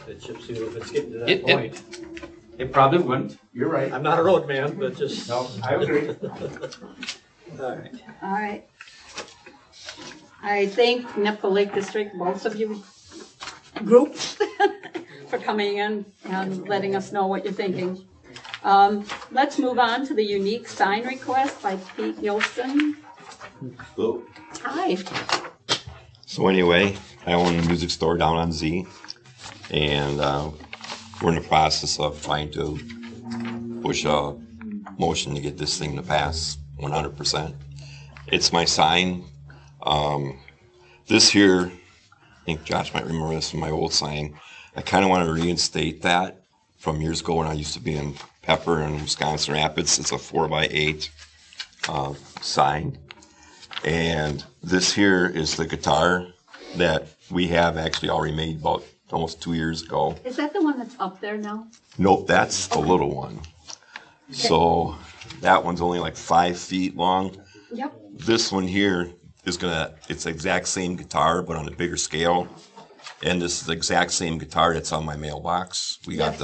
It chips you if it's getting to that It- point. It probably wouldn't. You're right. I'm not a road man, but just. No, I agree. All right. All right. I thank NIPCO Lake District, both of you groups, for coming in and letting us know what you're thinking. Let's move on to the unique sign request by Pete Gilson. Hello. Hi. So anyway, I own a music store down on Z, and we're in the process of trying to push a motion to get this thing to pass 100%. It's my sign. This here, I think Josh might remember this from my old sign. I kind of want to reinstate that from years ago when I used to be in Pepper in Wisconsin Rapids. It's a 4x8 sign. And this here is the guitar that we have actually already made about almost 2 years ago. Is that the one that's up there now? Nope, that's the little one. So that one's only like 5 feet long. Yep. This one here is it's the exact same guitar, but on a bigger scale. And this is the exact same guitar that's on my mailbox. Yes.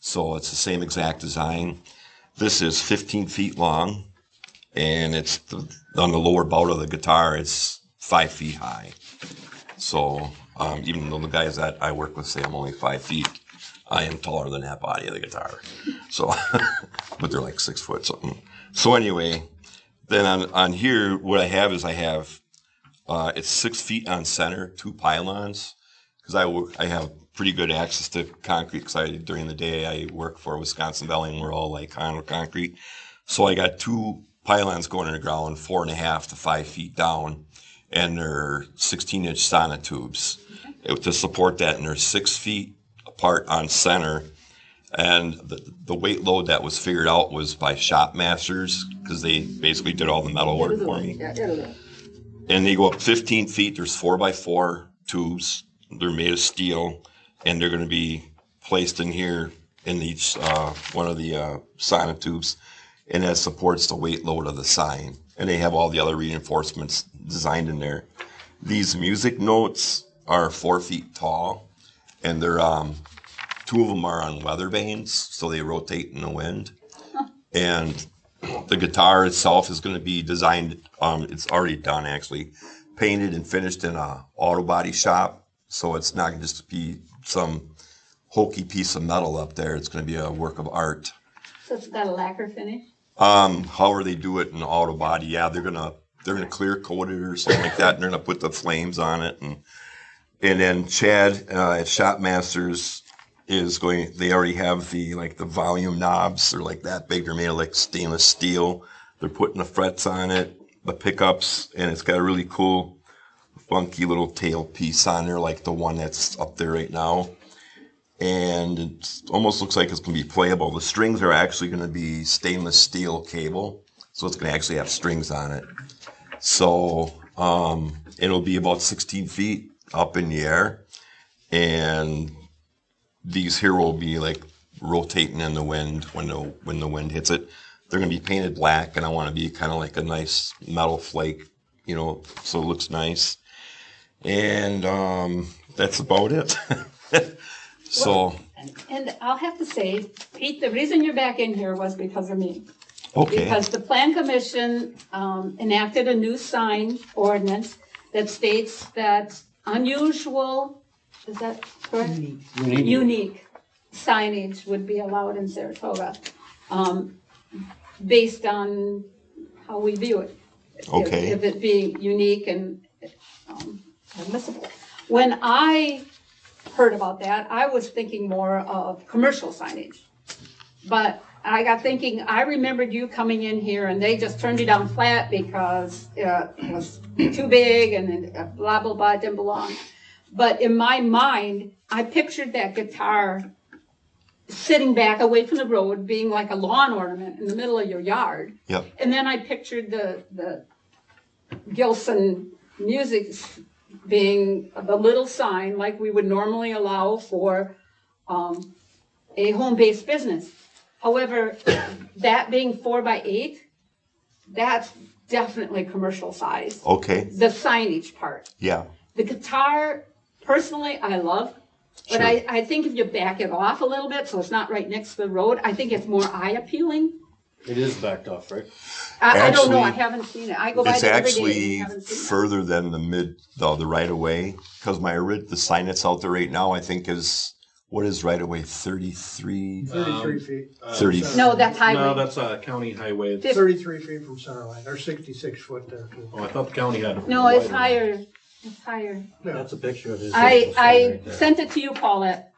So it's the same exact design. This is 15 feet long, and it's on the lower bout of the guitar, it's 5 feet high. So even though the guys that I work with say I'm only 5 feet, I am taller than that body of the guitar. So, but they're like 6 foot something. So anyway, then on here, what I have is it's 6 feet on center, 2 pylons, because I have pretty good access to concrete because during the day I work for Wisconsin Valley and we're all like on concrete. So I got 2 pylons going in the ground, 4.5 to 5 feet down, and they're 16-inch sonotubes to support that, and they're 6 feet apart on center. And the weight load that was figured out was by Shop Masters because they basically did all the metal work for me. And they go up 15 feet. There's 4x4 tubes. They're made of steel, and they're going to be placed in here in each one of the sonotubes, and that supports the weight load of the sign. And they have all the other reinforcements designed in there. These music notes are 4 feet tall, and they're 2 of them are on weather vanes, so they rotate in the wind. And the guitar itself is going to be designed, it's already done actually, painted and finished in a auto body shop. So it's not going to just be some hokey piece of metal up there. It's going to be a work of art. So it's got a lacquer finish? However they do it in auto body, yeah, they're gonna clear coat it or something like that, and they're gonna put the flames on it. And then Chad at Shop Masters they already have the volume knobs. They're like that big. They're made of like stainless steel. They're putting the frets on it, the pickups, and it's got a really cool, funky little tail piece on there, like the one that's up there right now. And it almost looks like it's going to be playable. The strings are actually going to be stainless steel cable, so it's going to actually have strings on it. So it'll be about 16 feet up in the air, and these here will be like rotating in the wind when the wind hits it. They're going to be painted black, and I want to be kind of like a nice metal flake, so it looks nice. And that's about it. So. And I'll have to say, Pete, the reason you're back in here was because of me. Okay. Because the Plan Commission enacted a new sign ordinance that states that unusual, is that correct? Unique signage would be allowed in Saratoga, based on how we view it. Okay. If it being unique and admissible. When I heard about that, I was thinking more of commercial signage. But I got thinking, I remembered you coming in here and they just turned you down flat because it was too big and blah, blah, blah, it didn't belong. But in my mind, I pictured that guitar sitting back away from the road, being like a lawn ornament in the middle of your yard. Yep. And then I pictured the Gilson music being the little sign like we would normally allow for a home-based business. However, that being 4x8, that's definitely commercial size. Okay. The signage part. Yeah. The guitar, personally, I love. But Sure. I think if you back it off a little bit, so it's not right next to the road, I think it's more eye appealing. It is backed off, right? I don't know, I Actually, haven't seen it. I go by It's there every day actually and haven't seen it. further than the right of way, because the sign that's out there right now, I think is, what is right of way, 33? 33 feet. 30. No, that's No, highway. that's a county highway. 33 feet from center line. There's 66 foot there too. Oh, I thought the county had. No, it's wider. higher, it's higher. That's a picture of his. I right there. sent it to you, Paulette,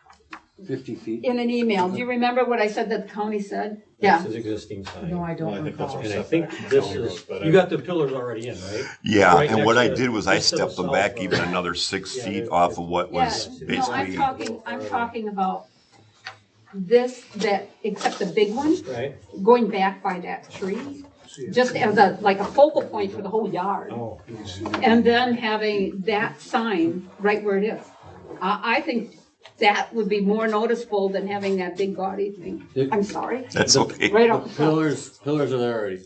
50 feet. in an email. Do you remember what I said that the county said? That's Yeah. his existing sign. No, I Well, I don't think that's recall. And I what think setback this county is, road, but you got the pillars already in, right? Yeah, Right and what I next to- did was I just to the stepped them south back of- even another 6 Yeah, feet it- off of what Yeah, was no, I'm basically, talking about this, that, except the big one, Right? going back by that tree, just as like a focal point for the whole yard. Oh, And then having that sign right where it is. I think that would be more noticeable than having that big gaudy thing. I'm sorry, that's okay. right The off the top. pillars are there already.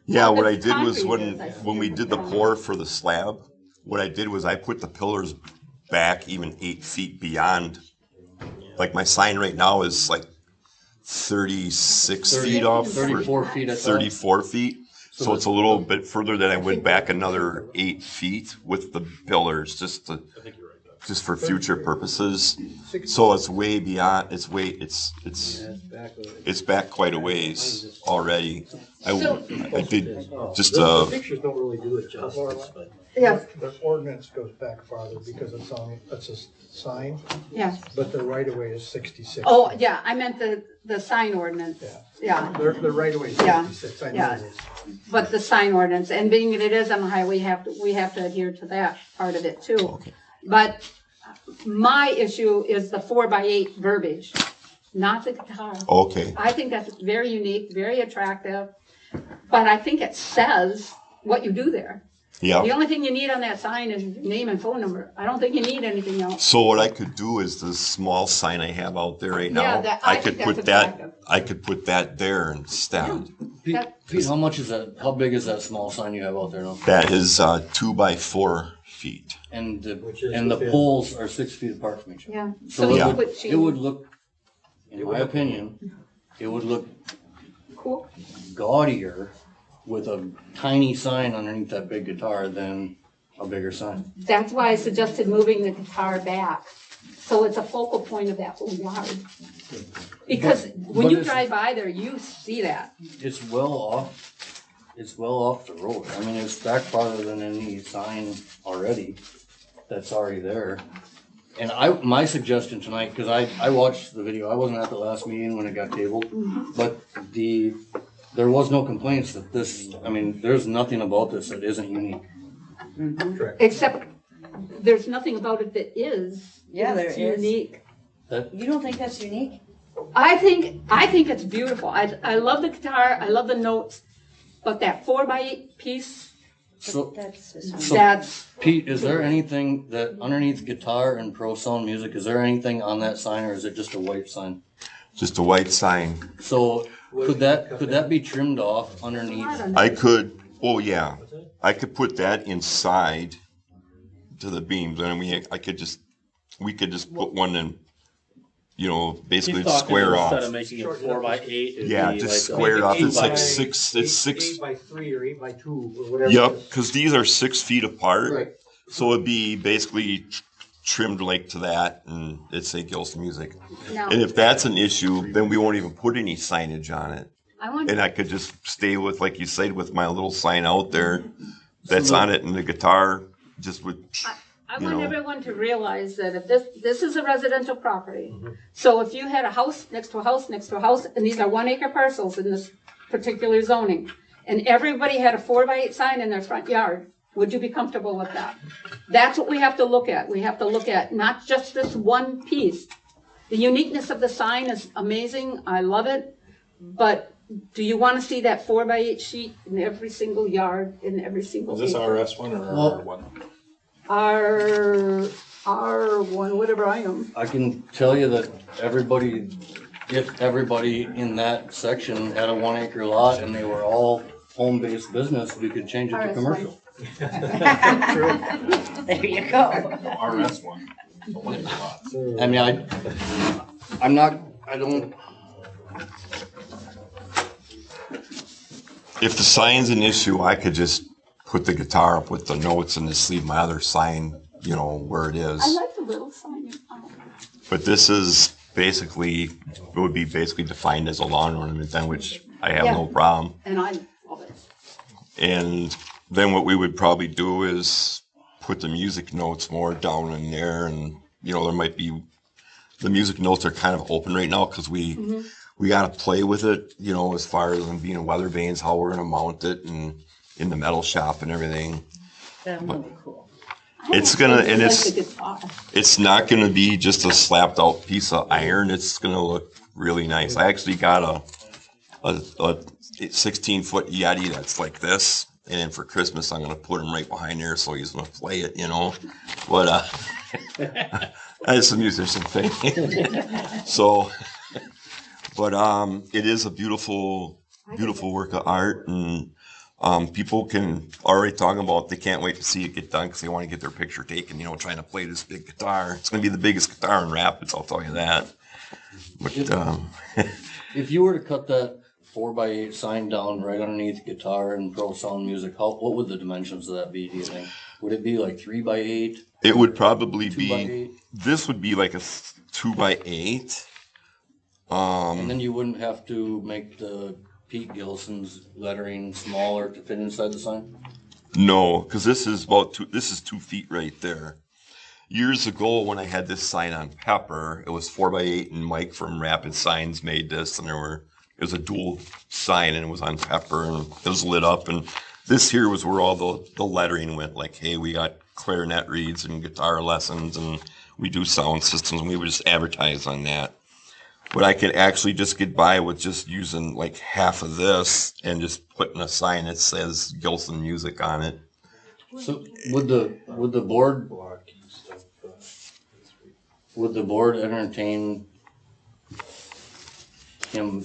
Yeah, Well, what the I did was concrete is, I when we did the pour for the slab, what I did was I put the pillars back even 8 feet beyond. Like my sign right now is like 36 feet off. or 34 feet, I thought. 34 feet. So it's a little bit further than I went back another 8 feet with the pillars, just for future purposes. So it's way beyond. It's back quite a ways already. I did just the pictures don't really do it justice, but. Yeah, The ordinance goes back farther because it's a sign, yeah. but the right of way is 66. Oh, yeah, I meant the sign ordinance. Yeah. Yeah, The right of way is Yeah. 66. I know Yeah. this. but the sign ordinance, and being that it is on the highway, we have to adhere to that part of it too. But my issue is the 4x8 verbiage, not the guitar. okay. I think that's very unique, very attractive, but I think it says what you do there. The Yeah. only thing you need on that sign is your name and phone number. I don't think you need anything else. So what I could do is the small sign I have out there right Yeah, now. I could think put that's that. attractive. I could put that there instead. Pete, how much is that? How big is that small sign you have out there now? That is 2 by 4 feet. And the Which is and the within- poles are 6 feet apart from each other. Yeah. So you Yeah. put it would look, in my opinion, it would look Cool. gaudier with a tiny sign underneath that big guitar than a bigger sign. That's why I suggested moving the guitar back, so it's a focal point of that whole yard. Because when but you it's- drive by there, you see that. It's well off the road. I mean, it's back farther than any sign already that's already there. And my suggestion tonight, because I watched the video, I wasn't at the last meeting when it got tabled, but there was no complaints that there's nothing about this that isn't unique. Except, there's nothing about it that is. Yeah, there It's is. unique. You don't think that's unique? I think it's beautiful. I love the guitar, I love the notes, but that 4x8 piece, So, That's this one. So- that's, Pete, is there anything that underneath guitar and pro sound music, is there anything on that sign or is it just a white sign? Just a white sign. So could that be trimmed off underneath? I could. Oh yeah. I could put that inside to the beams, and we could just put one in. Basically square Instead off. of making it 4x8, it'd Yeah, be just like square it off. It's Eight like by- 6. It's 6. 8 by 3 or 8 by 2 or whatever. Yep, it is. because these are 6 feet apart. Right. So it'd be basically trimmed like to that, and it'd say Gilson Music. no, And if that's an issue, then we won't even put any signage on it. I want, And I could just stay with, like you said, with my little sign out there that's So the- on it, and the guitar just with. I you want know. everyone to realize that if this is a residential property, so if you had a house next to a house next to a house, and these are 1 acre parcels in this particular zoning, and everybody had a 4x8 sign in their front yard, would you be comfortable with that? That's what we have to look at. We have to look at not just this one piece. The uniqueness of the sign is amazing. I love it. But do you want to see that 4x8 sheet in every single yard, in every single Is this acre? RS1 or R1? R1, whatever I am. I can tell you that if everybody in that section had a 1 acre lot and they were all home-based business, we could change it to RS1. commercial. There you go. RS1. I mean, I'm not, I don't, If the sign's an issue, I could just put the guitar up with the notes and just leave my other sign, where it I is. like the little sign. But this is basically, it would be basically defined as a lawn ornament then, which I have no problem. And I love it. And then what we would probably do is put the music notes more down in there, and there might be, the music notes are kind of open right now because we got to play with it, as far as them being weather vanes, how we're going to mount it, and in the metal shop and everything. That would be cool. It's gonna, and Like the guitar. it's not going to be just a slapped out piece of iron. It's going to look really nice. I actually got a 16-foot Yeti that's like this. And then for Christmas, I'm going to put him right behind there so he's going to play it, But that's a musician thing. So, but it is a beautiful, beautiful work of art. And people can already talk about they can't wait to see it get done because they want to get their picture taken, trying to play this big guitar. It's going to be the biggest guitar in Rapids, I'll tell you that. But if you were to cut that 4x8 sign down right underneath the guitar and Pro Sound Music, what would the dimensions of that be, do you think? Would it be like 3x8? it would probably 2x8? be, this would be like a 2x8. And then you wouldn't have to make the Pete Gilson's lettering smaller to fit inside the sign? No, because this is 2 feet right there. Years ago, when I had this sign on Pepper, it was 4x8, and Mike from Rapid Signs made this, and it was a dual sign, and it was on Pepper, and it was lit up. And this here was where all the lettering went, like, hey, we got clarinet reads and guitar lessons, and we do sound systems, and we would just advertise on that. But I could actually just get by with just using like half of this and just putting a sign that says Gilson Music on it. So would the board entertain him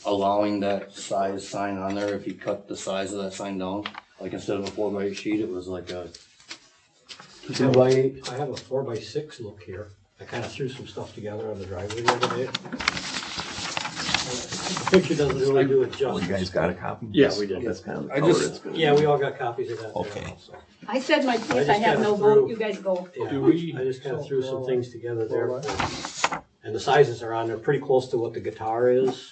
allowing that size sign on there if he cut the size of that sign down? Like instead of a 4x8 sheet, it was like a 2x8? I have a 4x6 look here. I kind of threw some stuff together on the driveway the other day. The picture doesn't really do it justice. got a copy? Yeah, we did. That's kind of I just- Yeah, we all got copies of that. there Okay. also. I said my piece, I I just have kinda no threw- vote, you guys go. Yeah, I just kind of threw some things together there. And the sizes are on there pretty close to what the guitar is.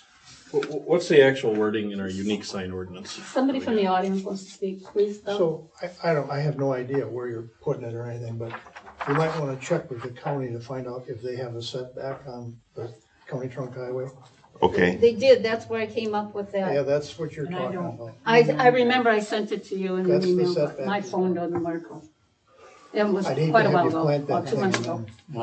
What's the actual wording in our unique sign ordinance? Somebody from the audience wants to speak, please, though. So I have no idea where you're putting it or anything, but you might want to check with the county to find out if they have a setback on the county trunk highway. Okay. They did, that's where I came up with Yeah, that. that's what you're And I talking don't- about. I remember I sent it to you in an That's the email, but setback. my phone doesn't work. It was I'd hate to quite a have while you ago, plant about that 2 thing months and ago. then-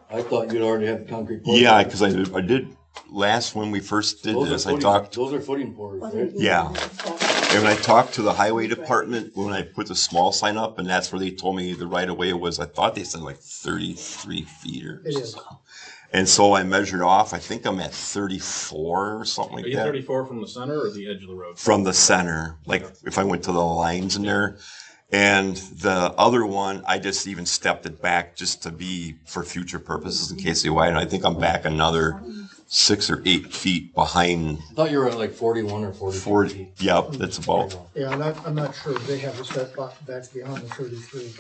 I thought you'd already have concrete pours. Yeah, because I did last when we first did Those this. are I footing- talked, Those are footing pours, right? Yeah. and when I talked to the highway department when I put the small sign up, and that's where they told me the right of way was. I thought they said like 33 feet or. It is. And so I measured off. I think I'm at 34 or something Are like you that. 34 from the center or the edge of the road? From the center, like if I went to the lines in there. And the other one, I just even stepped it back just to be for future purposes in case they widen. I think I'm back another 6 or 8 feet behind I thought you were at like 41 or 42 40. feet. Yep, that's about. Yeah, I'm not sure if they have a setback back beyond the 33.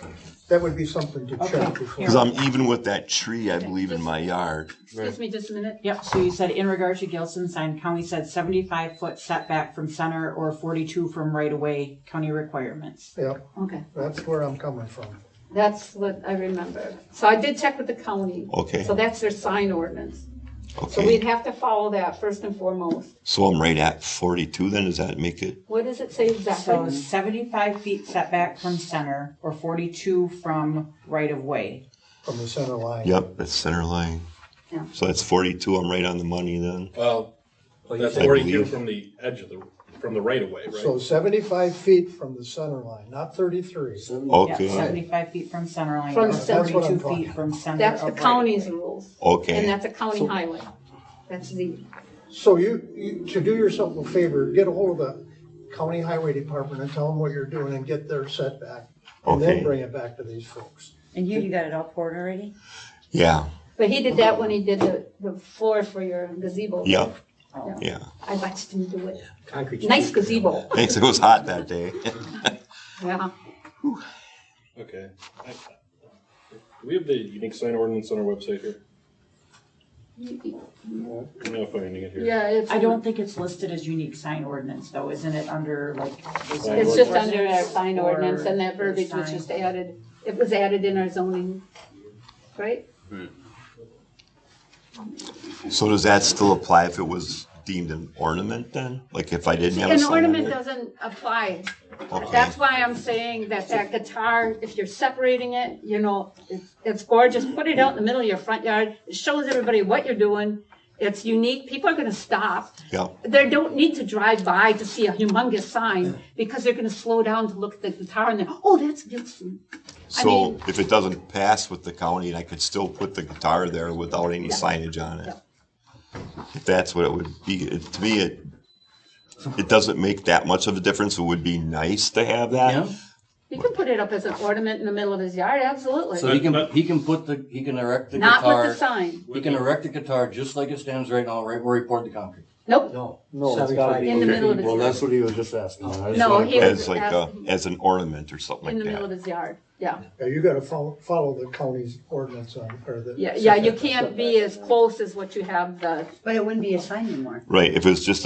That would be something to check before. Because I'm even with that tree, I believe, in my yard. Excuse me just a minute. Yep, so you said in regards to Gilson sign, county said 75-foot setback from center or 42 from right-of-way county requirements. Yeah, Okay, that's where I'm coming from. that's what I remember. So I did check with the county. Okay. So that's their sign ordinance. So Okay. we'd have to follow that first and foremost. So I'm right at 42 then? Does that make it? What does it say So exactly? 75 feet setback from center or 42 from right-of-way. From the center line. Yep, that's center line. Yeah. So that's 42. I'm right on the money then. Well, Well, you that's said- 42 believe- from the edge of from the right of way, right? So 75 feet from the center line, not 33. Okay. Yeah, 75 feet from center line From or center. That's what I'm 42 feet talking from center That's the of county's right-of-way. rules. Okay. And that's a county highway. That's the, So you, to do yourself a favor, get a hold of the county highway department and tell them what you're doing and get their setback. And then Okay. bring it back to these folks. And you got it all poured already? Yeah, But he did that when he did the floor for your gazebo. yeah, Oh. yeah. I watched him do it. Concrete. Nice gazebo, Thanks, it was hot that day. yeah. Okay. Do we have the unique sign ordinance on our website here? I'm not finding it here. Yeah, it's. I don't think it's listed as unique sign ordinance though, isn't it under like? design It's just ordinance under our sign or ordinance and that verbiage was sign? just added, it was added in our zoning, right? So does that still apply if it was deemed an ornament then? Like if I didn't have a An sign on ornament it? doesn't apply. Okay. That's why I'm saying that that guitar, if you're separating it, you know, it's gorgeous. Put it out in the middle of your front yard. It shows everybody what you're doing. It's unique. People are gonna stop. Yeah, They don't need to drive by to see a humongous sign because they're gonna slow down to look at the guitar and then, oh, that's Gibson. so mean- if it doesn't pass with the county, I could still put the guitar there without any signage on it? If that's what it would be, to me, it doesn't make that much of a difference. It would be nice to have that. Yeah, You can put it up as an ornament in the middle of his yard, absolutely. so he can erect the Not with the guitar, sign. he can erect the guitar just like it stands right now, right where he poured the concrete. Nope, No. No, it's gotta 75 be. in the middle of his Well, yard. that's what he was just asking. I just No, wanted he to- was As like as an ornament or something in like the middle of that. his yard, yeah. Yeah, you gotta follow the county's ordinance on, or the. Yeah, you can't be as close as what you have the, But it wouldn't be a sign anymore. Right, if it's just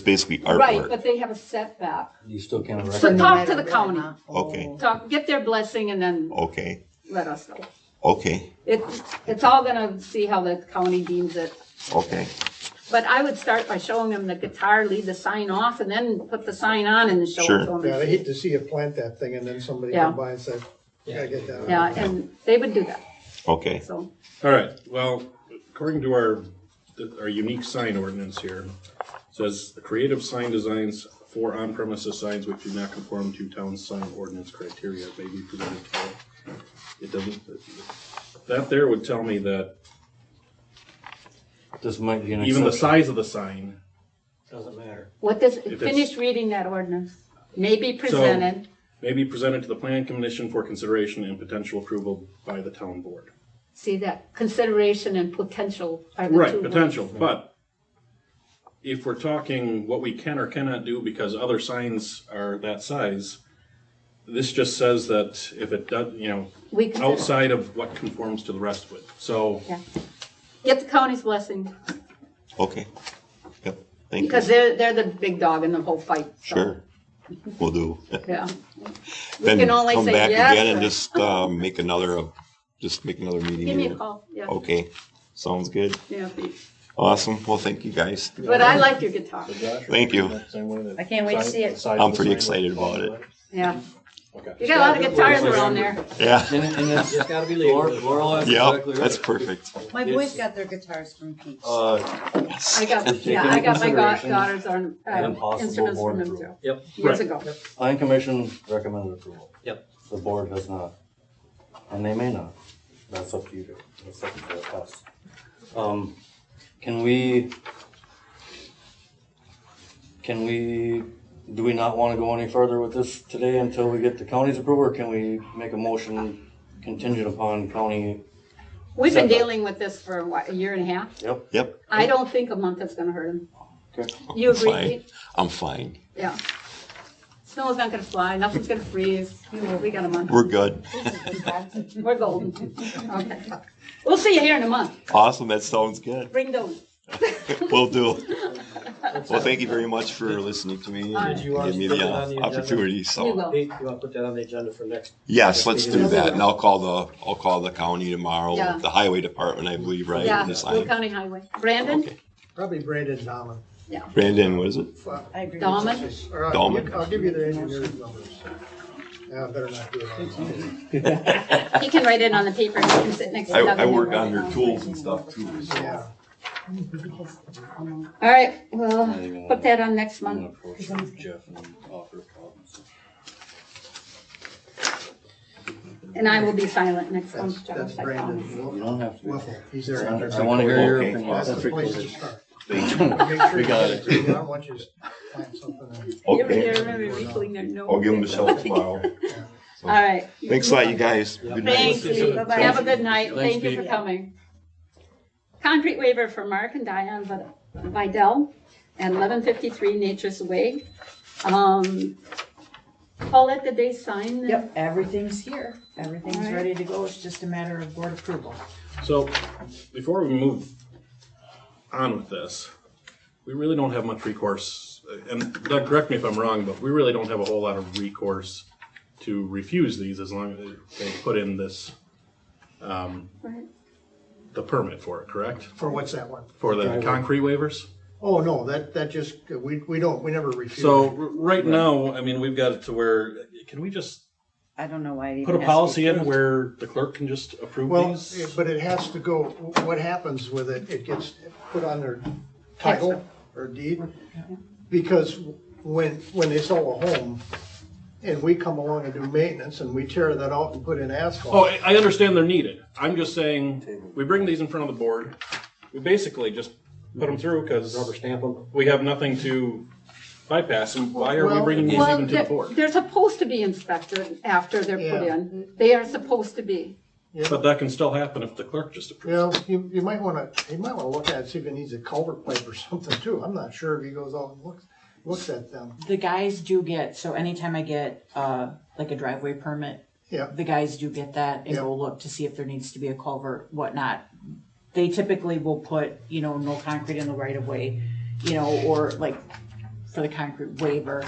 basically right, artwork. but they have a setback. You still can't erect So it. talk to the county. Okay. Get their blessing and then Okay, let us know. okay, It's all gonna see how the county deems it. okay. But I would start by showing them the guitar, leave the sign off, and then put the sign on and show Sure. it to them. Yeah, I hate to see you plant that thing and then somebody Yeah. come by and say, gotta get that. Yeah, and they would do that, Okay, so. All right, well, according to our unique sign ordinance here, it says creative sign designs for on-premises signs which do not conform to town sign ordinance criteria may be presented to the, it doesn't, that there would tell me that This might be an even the exception. size of the sign, Doesn't matter. What does, it's- finish reading that ordinance. May be presented, may be presented to the plan commission for consideration and potential approval by the town board. see that, consideration and potential are the two Right, words. potential, but if we're talking what we can or cannot do because other signs are that size, this just says that if it does, We consider, outside of what conforms to the rest of it. So, get the county's blessing, okay. Yep, thank you. because they're the big dog in the whole fight, so, Sure, will do. yeah. We Then can only come say back yes again and or- make another meeting. Give me a here. call, yeah, Okay, sounds good. yeah, Awesome. Well, thank you guys. but I like your guitar, Thank you. I can't wait to see it. I'm pretty excited about it. yeah. okay. You got a lot of guitars around there. Yeah, And it's, It's gotta be legal. Laurel is yeah, exactly right. that's perfect. My boys got their guitars from Pete's. Yes. I got, Take yeah, into I got my consideration daughters on, and possible instruments board from them approval. too, Yep. years Right. ago. Plan commission recommended approval. Yep. The board has not, and they may not. That's up to you. That's up to us. Do we not want to go any further with this today until we get the county's approval, or can we make a motion contingent upon county? We've been Setback. dealing with this for what, a year and a half? Yep. Yep. I don't think a month is gonna hurt them. Okay. You I'm agree, fine. Pete? I'm fine. Yeah. Snow's not gonna fly, nothing's gonna freeze, we got a month, We're good. we're golden. Okay. We'll see you here in a month, Awesome. That sounds good. bring those. Will do. Well, thank you very much for listening to me and Did you want give me us to the put it on the agenda? opportunity. You So will. Pete, you wanna put that on the agenda for next? yes, let's do that. And I'll call the county tomorrow. Yeah. The highway department, I believe, right? Yeah, And the Will sign. County Highway. Brandon? Okay. Probably Brandon Dahman. Brandon, what is it? I agree. Dahlman? Or I'll give you the engineer's numbers. Yeah, I better not do it. He can write it on the paper, he can sit next to Doug. I and work write on it their down. tools and stuff too. So. Yeah. All right, we'll put that on next I'm month. gonna approach Jeff and offer problems. And I will be silent next That's, month, that's Josh, I promise. Brandon You don't have to. Wiffle. He's there. I want to hear your Okay. opinion. That's the place to start. Make sure We you got get it. it. I don't want you to plant something in. You ever Okay. remember me pulling their nose? I'll give him a shout tomorrow. All right. Thanks a lot, you guys. Yeah. Good night. Thanks, Lee. Bye-bye. Have a good night. Thanks, Thank you for Pete. coming. Concrete waiver for Mark and Diane Vidal and 1153 Nature's Way. Paulette, did they sign? Yep, everything's here. Everything's Alright. ready to go. It's just a matter of board approval. So, before we move on with this, we really don't have much recourse, and Doug, correct me if I'm wrong, but we really don't have a whole lot of recourse to refuse these as long as they put in this, Right. the permit for it, correct? For what's that one? For the concrete waivers? Oh, no, that just, we never refuse. So, right now, I mean, we've got it to where, can we just I don't know why it even put a has to be policy in approved. where the clerk can just approve Well, these? but it has to go, what happens with it, it gets put on their title or deed. Because when they sell a home and we come along and do maintenance and we tear that out and put in asphalt. Oh, I understand they're needed. I'm just saying, we bring these in front of the board, we basically just put them through because Rubber stamp them. we have nothing to bypass them. Why are we Well- bringing these Well, even to the board? they're supposed to be inspected after they're put Yeah. in. They are supposed to be. But that can still happen if the clerk just approves. Well, you might wanna look at it, see if it needs a culvert pipe or something too. I'm not sure if he goes out and looks at them. The guys do get, so anytime I get, like a driveway permit, Yeah. the guys do get that and Yeah. go look to see if there needs to be a culvert, whatnot. They typically will put, no concrete in the right of way, or like for the concrete waiver.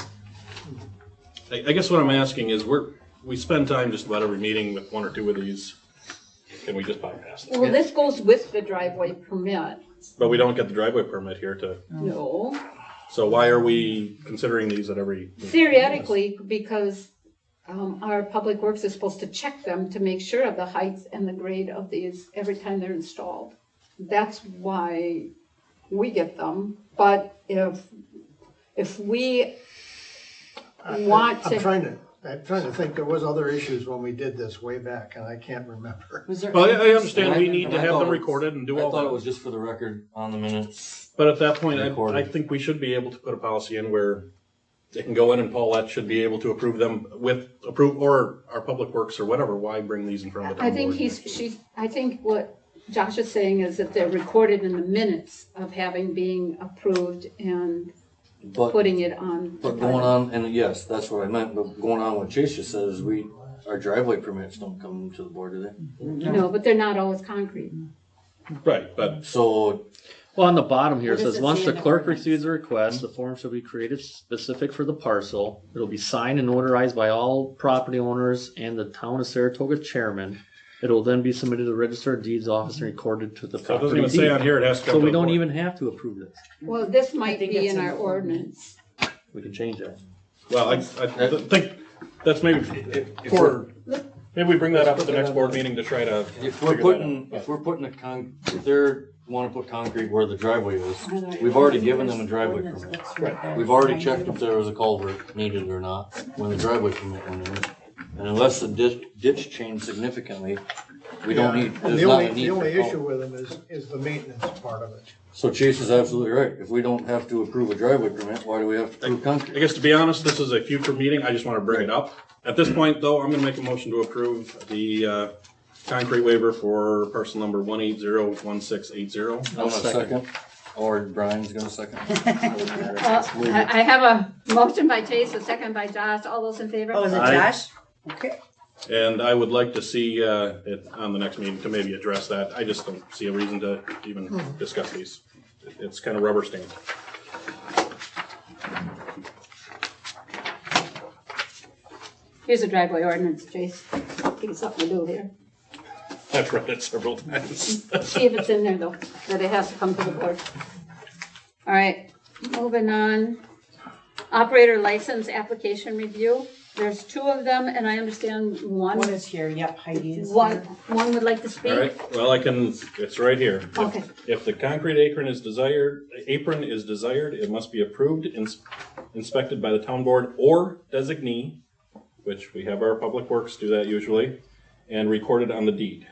I guess what I'm asking is, we spend time just about every meeting with one or two of these. Can we just bypass them? Well, this goes with the driveway permit. But we don't get the driveway permit here to, No. so why are we considering these at every? Theoretically, because our public works is supposed to check them to make sure of the heights and the grade of these every time they're installed. That's why we get them, but if we want I'm to, trying to think, there was other issues when we did this way back and I can't remember. Was there? Well, I understand we And need to I have thought them it was- recorded and do I all thought it that. was just for the record on the minutes. But at that point, I Recorded. think we should be able to put a policy in where they can go in and Paulette should be able to approve them or our public works or whatever. Why bring these in front of the I town think board? I think what Josh is saying is that they're recorded in the minutes of having being approved and But, putting it on. the but going title. on, and yes, that's what I meant, but going on what Chase just says, our driveway permits don't come to the board, do they? No, but they're not always concrete. Right, but So, Well, on the bottom here, it What does says, it once say the in the clerk ordinance? receives a request, the form shall be created specific for the parcel. It'll be signed and notarized by all property owners and the town of Saratoga chairman. It will then be submitted to the register of deeds office and recorded to the so it property doesn't even say on deed. here it has to come So to we the don't board. even have to approve this. Well, this might think be it's in in our the ordinance. We can change that. Well, I think that's maybe maybe we bring that up at the next board meeting to try to if we're figure that out. putting if they're wanna put concrete where the driveway is, we've already given them a driveway permit. Right. We've already checked if there was a culvert needed or not when the driveway permit went in. And unless the ditch changed significantly, we don't need, And there's the not a only need for issue culvert. with them is the maintenance part of it. So Chase is absolutely right. If we don't have to approve a driveway permit, why do we have to approve I concrete? guess to be honest, this is a future meeting. I just want to bring it up. At this point, though, I'm going to make a motion to approve the concrete waiver for parcel number 1801680. I'm gonna second, or Brian's gonna second. I have a motion by Chase, a second by Josh. All those in favor? Oh, is it Aye. Josh? Okay. And I would like to see it on the next meeting to maybe address that. I just don't see a reason to even discuss these. It's kind of rubber stamped. Here's a driveway ordinance, Chase. Give you something to do here. I've read it several times. See if it's in there though, that it has to come to the board. All right, moving on. Operator license application review. There's two of them and I understand One one is here, yep, Heidi is one here. would like to speak. All right, well, it's right here. Okay. If the concrete apron is desired, it must be approved, inspected by the town board or designee, which we have our public works do that usually, and recorded on the deed.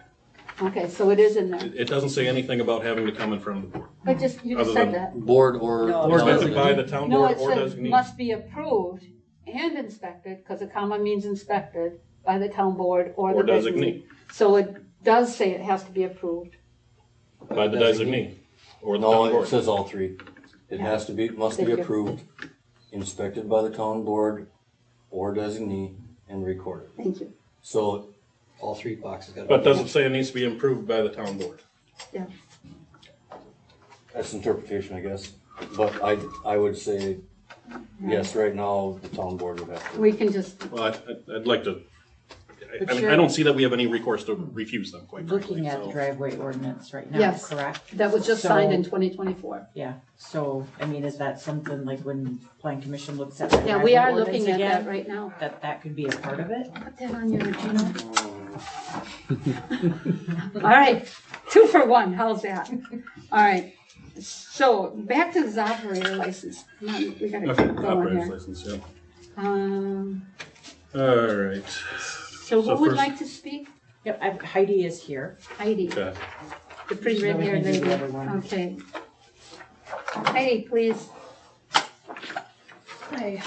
Okay, so it is in there. It doesn't say anything about having to come in front of the board. But just, you just Other said than- that. Board or. No. Or designee. inspected by the town No, board it or says designee. must be approved and inspected, because a comma means inspected, by the town board or Or the designee. designee. So it does say it has to be approved. By the designee, or the No, town it board. says all three. It has to be, must be Thank you. approved, inspected by the town board or designee, and recorded. Thank you. So, All three boxes got. But does it say it needs to be approved by the town board? Yeah. that's interpretation, I guess. But I would say, yes, right now, the town board would have to. We can just, Well, I'd like to, But I mean, you're- I don't see that we have any recourse to refuse them, quite frankly, Looking at the so. driveway ordinance right now, Yes. correct? that was just signed in So- 2024. Yeah, so, I mean, is that something like when plan commission looks at the Yeah, we driveway are ordinance looking at that again, right now. that could be a part of it? Put that on your agenda. All right, 2 for 1, how's that? All right, so back to this operator license. Come on, we gotta Okay, keep going operator's here. license, yeah. So All right. who So would first- like to speak? Yep, Heidi is here. Heidi, Okay. the pretty So red we haired can do lady. the other one. Okay. Heidi, please. Hi.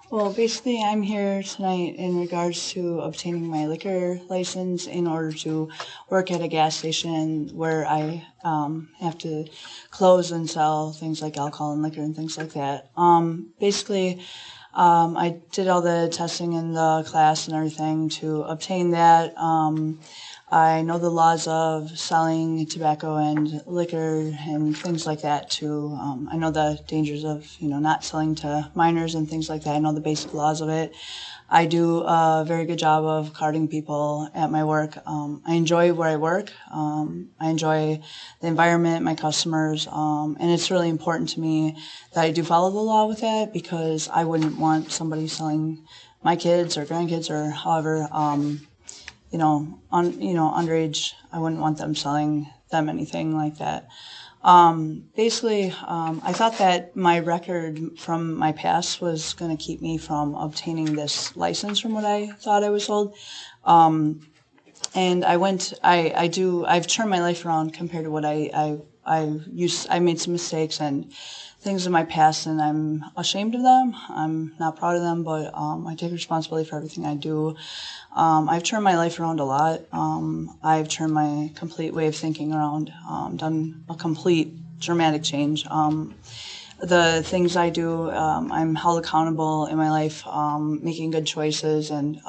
Well, basically, I'm here tonight in regards to obtaining my liquor license in order to work at a gas station where I have to close and sell things like alcohol and liquor and things like that. Basically, I did all the testing in the class and everything to obtain that. I know the laws of selling tobacco and liquor and things like that too. I know the dangers of, not selling to minors and things like that. I know the basic laws of it. I do a very good job of carding people at my work. I enjoy where I work. I enjoy the environment, my customers, and it's really important to me that I do follow the law with that because I wouldn't want somebody selling my kids or grandkids or however, underage. I wouldn't want them selling them anything like that. Basically, I thought that my record from my past was going to keep me from obtaining this license from what I thought I was told. And I've turned my life around compared to what I made some mistakes and things in my past and I'm ashamed of them. I'm not proud of them, but I take responsibility for everything I do. I've turned my life around a lot. I've turned my complete way of thinking around, done a complete dramatic change. The things I do, I'm held accountable in my life, making good choices and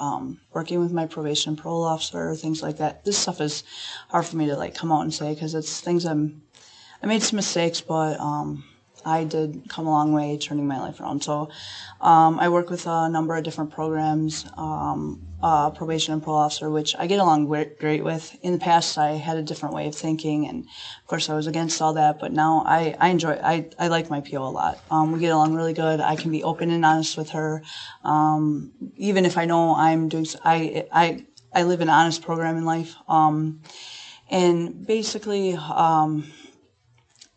working with my probation and parole officer, things like that. This stuff is hard for me to come out and say because it's things I made some mistakes, but I did come a long way turning my life around. So I work with a number of different programs, probation and parole officer, which I get along great with. In the past, I had a different way of thinking, and of course, I was against all that. But now I like my PO a lot. We get along really good. I can be open and honest with her, even if I know I'm doing. I live an honest program in life, and basically.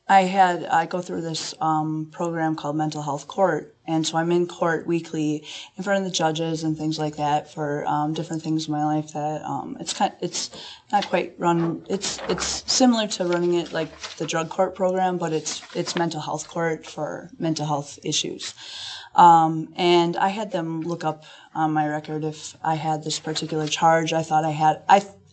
I go through this program called Mental Health Court, and so I'm in court weekly in front of the judges and things like that for different things in my life that it's not quite run. It's similar to running it like the drug court program, but it's mental health court for mental health issues. And I had them look up on my record if I had this particular charge. I thought I had.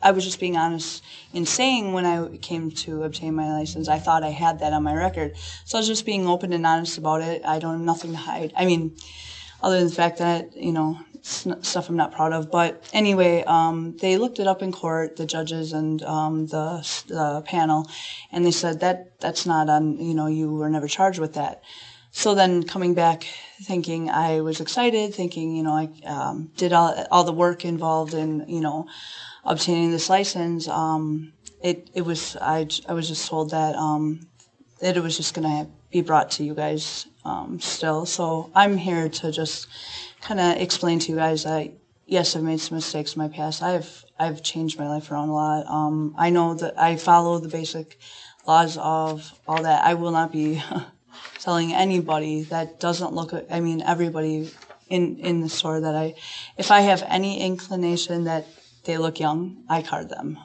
I was just being honest in saying when I came to obtain my license, I thought I had that on my record. So I was just being open and honest about it. I don't have nothing to hide. I mean, other than the fact that, it's stuff I'm not proud of. But anyway, they looked it up in court, the judges and the panel, and they said that's not on, you were never charged with that. So then coming back thinking I was excited, thinking, I did all the work involved in, obtaining this license, I was just told that it was just gonna be brought to you guys still. So I'm here to just kind of explain to you guys that yes, I've made some mistakes in my past. I've changed my life around a lot. I know that I follow the basic laws of all that. I will not be telling anybody that doesn't look. I mean, everybody in the store that if I have any inclination that they look young, I card them.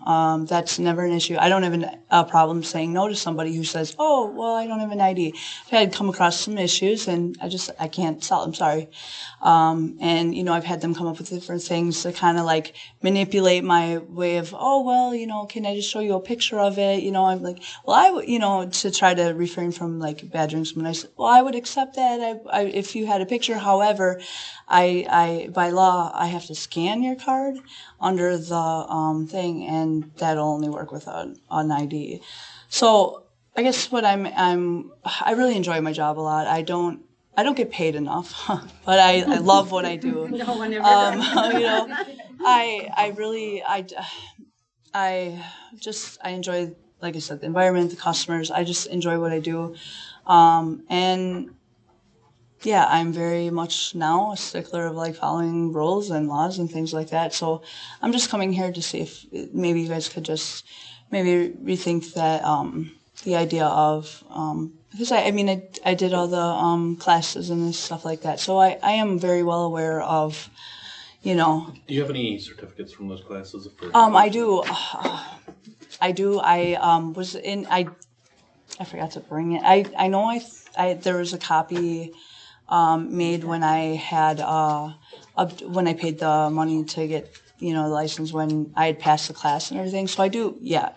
That's never an issue. I don't have a problem saying no to somebody who says, oh, well, I don't have an ID. I've had come across some issues and I can't sell them, sorry. And, you know, I've had them come up with different things to kind of like manipulate my way of, oh, well, you know, can I just show you a picture of it? You know, I'm like, well, I would, you know, to try to refrain from like badgering someone. I said, well, I would accept that if you had a picture. However, I by law, I have to scan your card under the thing, and that'll only work with an ID. So I guess what I really enjoy my job a lot. I don't get paid enough, but I love what I do. No one ever does. You know, I really enjoy, like I said, the environment, the customers. I just enjoy what I do, and yeah, I'm very much now a stickler of like following rules and laws and things like that. So I'm just coming here to see if maybe you guys could just maybe rethink that, the idea of, because I mean, I did all the classes and stuff like that. So I am very well aware of, you know. Do you have any certificates from those classes? I do. I do. I forgot to bring it. I know there was a copy made when I had when I paid the money to get, you know, the license when I had passed the class and everything. So I do, yeah.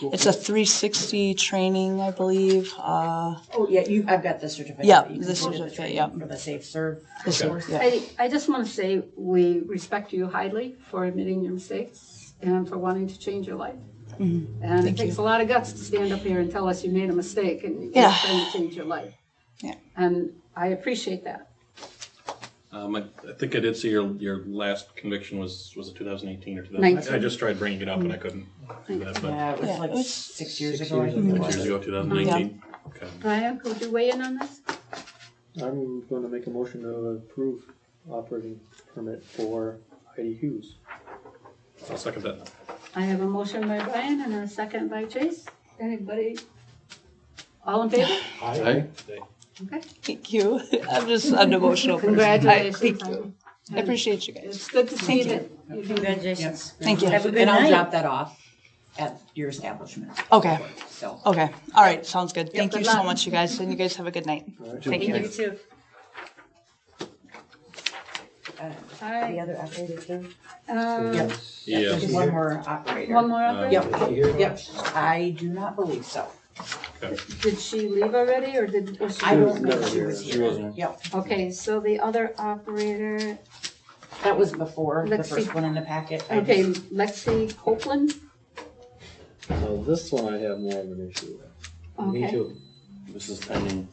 It's a 360 training, I believe. Oh, yeah, I've got the certificate. Yeah, You can the go to certificate, training yeah. For the Safe Serve Okay. course. Yeah. I just want to say we respect you highly for admitting your mistakes and for wanting to change your life. Mm-hmm. And it Thank takes you. a lot of guts to stand up here and tell us you made a mistake and you're Yeah. trying to change your life. Yeah. And I appreciate that. I think I did see your last conviction was it 2018 or 2019? 19. I just tried bringing it up and I couldn't do that, but Yeah, it was Yeah, like it was 6 years 6 ago. I years think it ago. 6 was. years ago, 2019. Okay. Brian, could you weigh in on this? I'm going to make a motion to approve operating permit for Heidi Hughes. I'll second that. I have a motion by Brian and a second by Chase. Anybody? All in favor? Aye. Okay. Thank you. I'm just an emotional person. Congratulations. Thank you. I appreciate you guys. It's good to see that. Congratulations. Thank you. Have a good And I'll night. drop that off at your establishment. Okay. So. Okay. All right. Sounds good. Thank good you so luck. much, you guys. And you guys have a good night. Thank you. You too. All The right. other operator too. Yep. Yeah. There's one more operator. One more operator? Yep. Is she here? Yep. I do not believe so. Did she leave already or was she? I don't know if she was here. She wasn't. Yep. Okay, so the other operator, That was before the Let's first see. one in the packet. I okay, just- Lexi Copeland? So this one I have more of an issue with. Me Okay. too. This is pending.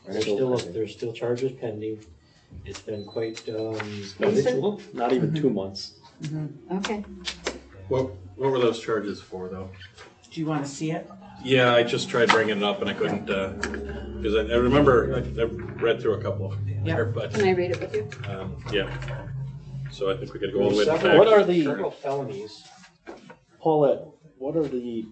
There's still charges pending. It's been quite, Recent? habitual. Not even 2 months. Okay, What were those charges for though? Do you want to see it? Yeah, I just tried bringing it up and I couldn't, because I remember, I read through a couple of them there, but, can I read it with you? yeah. So I think we could go all the way to the Several- back. What are the- several felonies. Paulette, what are the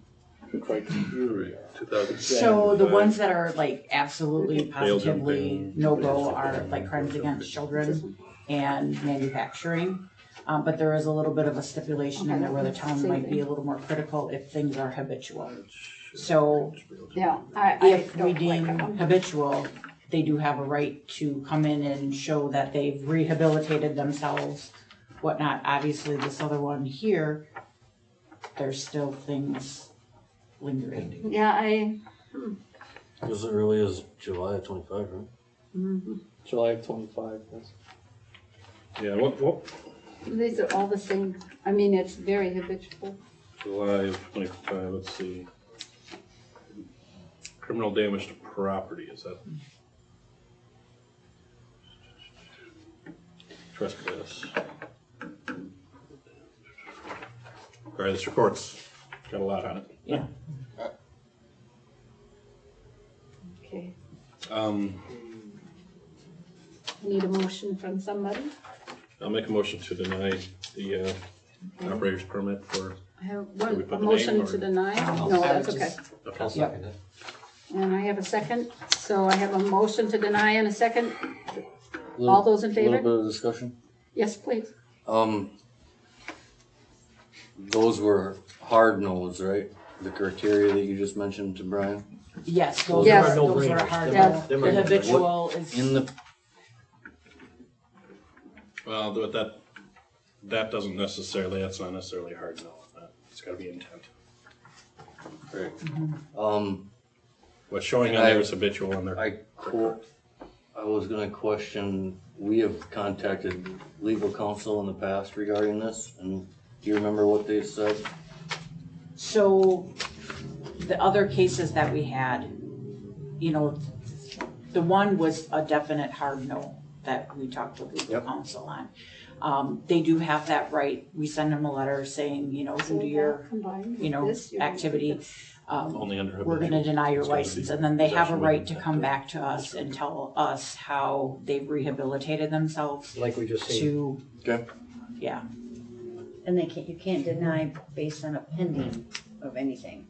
criteria? 2000. So the ones that are like absolutely Bail positively jumping. no-go are like crimes against children and manufacturing. But there is a little bit of a stipulation in there where the town might be a little more critical if things are habitual. So Yeah, I if we don't like deem that one. habitual, they do have a right to come in and show that they've rehabilitated themselves, whatnot. Obviously, this other one here, there's still things lingering. Yeah, Because it really is July of 25, right? mhm. July of 25. That's- Yeah, what, These are all the same, I mean, it's very habitual. July of 25, let's see. Criminal damage to property, is that? Trespass. All right, this report's got a lot on it. Yeah. Okay, Um, need a motion from somebody? I'll make a motion to deny the operator's permit for, I have Do we one, put a the motion name, or- to deny? No, No, I that's would okay. just- I'll second it. And I have a second, so I have a motion to deny and a second. All those in A favor? little bit of discussion. Yes, please. those were hard nosed, right? The criteria that you just mentioned to Brian? Yes, those Yes. are, those are hard. Yeah. The habitual is, In the, Well, but that doesn't necessarily, that's not necessarily a hard no. It's gotta be intent. right. What's showing on And there is habitual and they're. I was gonna question, we have contacted legal counsel in the past regarding this, and do you remember what they said? so the other cases that we had, you know, the one was a definite hard no that we talked with legal counsel on. They do have that right. We send them a letter saying, you know, due to your, you know, activity, Only under we're gonna deny your It's gotta license, be and then they have a possession right with to intent come to back to us and tell us how they've rehabilitated themselves Like we just seen. to, Okay. yeah. And you can't deny based on a pending of anything.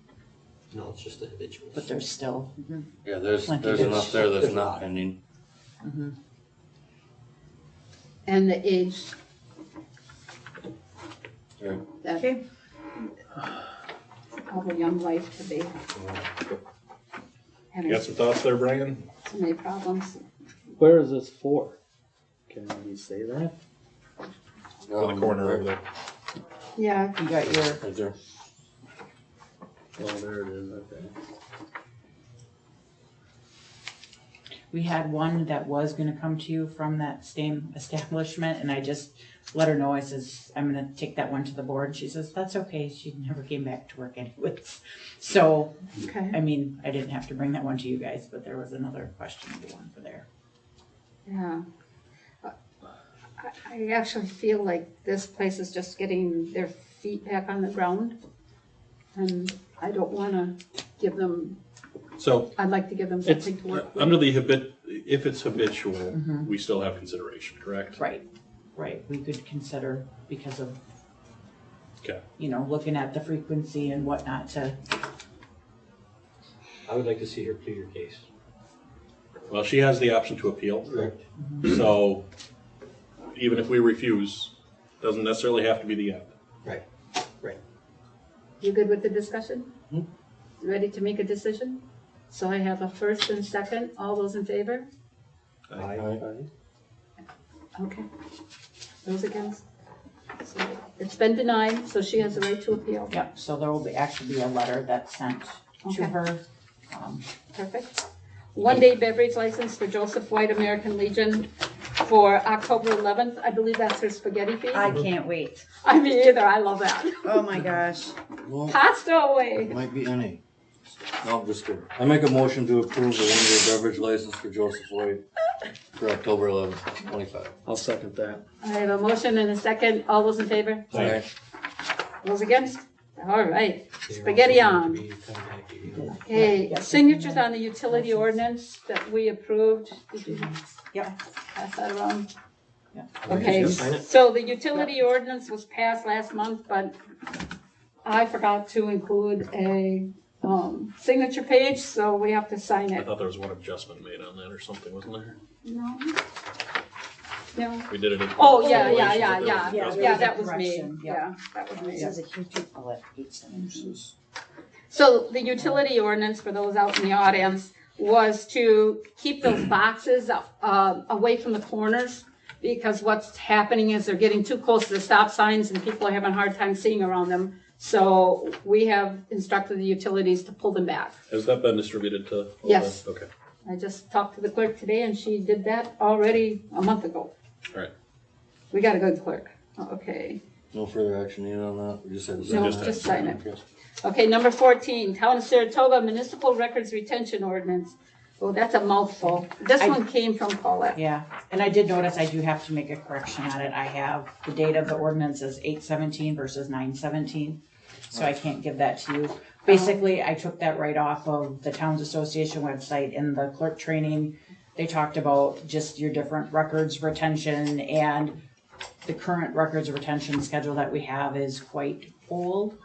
No, it's just the habitual. But there's still, Yeah, there's Plenty. enough there that's There's a not lot. pending. And the age. Right. That of a young life to be You having got some thoughts there, Brian? so many problems. Where is this for? Can we say that? On the corner over there. Yeah, you got your, Right there. Oh, there it is, okay. we had one that was gonna come to you from that same establishment, and I just let her know, I says, I'm gonna take that one to the board. She says, that's okay, she never came back to work anyways. So, okay, I mean, I didn't have to bring that one to you guys, but there was another questionable one for there. yeah. I actually feel like this place is just getting their feet back on the ground. And I don't wanna give them, So I'd like to give them it's, something to work with. under the if it's habitual, we still have consideration, correct? Right, right, we could consider because of, Okay. you know, looking at the frequency and whatnot to, I would like to see her plead her case. Well, she has the option to appeal. Correct. So even if we refuse, doesn't necessarily have to be the end. Right, right. You good with the discussion? Ready to make a decision? So I have a first and second, all those in favor? Aye. Okay. Those against? So it's been denied, so she has the right to appeal. yep, so there will be, actually be a letter that's sent Okay. to her. Perfect. One-day beverage license for Joseph White American Legion for October 11th. I believe that's her spaghetti feast. I can't wait. I mean, either, I love that. Oh my gosh. Well, Pasta away. it might be any. No, I'm just kidding. I make a motion to approve the one-day beverage license for Joseph White for October 11th, 25. I'll second that. I have a motion and a second. All those in favor? Aye. Those against? All right. They're Spaghetti also on. going to be contacted, you know. Okay, signatures on the utility ordinance that we approved. Did you Yep. pass that around? Yeah. Okay, Just sign it. so the utility ordinance was passed last month, but I forgot to include a, signature page, so we have to sign I it. thought there was one adjustment made on that or something, wasn't there? No? No? We did it in. Oh, yeah, relations, yeah, but yeah, there was yeah, adjustment. yeah, that was me, Correction, yeah. yeah, that was It me. says a huge, I'll let Pete send it. So the utility ordinance, for those out in the audience, was to keep those boxes away from the corners, because what's happening is they're getting too close to the stop signs and people are having a hard time seeing around them. So we have instructed the utilities to pull them back. Has that been distributed to? all Yes. the- Okay, I just talked to the clerk today and she did that already a month ago. all right. We got a good clerk. Okay. No further action needed on that? We just had to No, sign it. just sign it. Okay. Okay, number 14, Town of Saratoga Municipal Records Retention Ordinance. Oh, that's a mouthful. This one came from Paulette. Yeah, and I did notice I do have to make a correction on it. I have the date of the ordinance is 8/17 versus 9/17, so I can't give that to you. Basically, I took that right off of the Towns Association website. In the clerk training, they talked about just your different records retention, and the current records retention schedule that we have is quite old.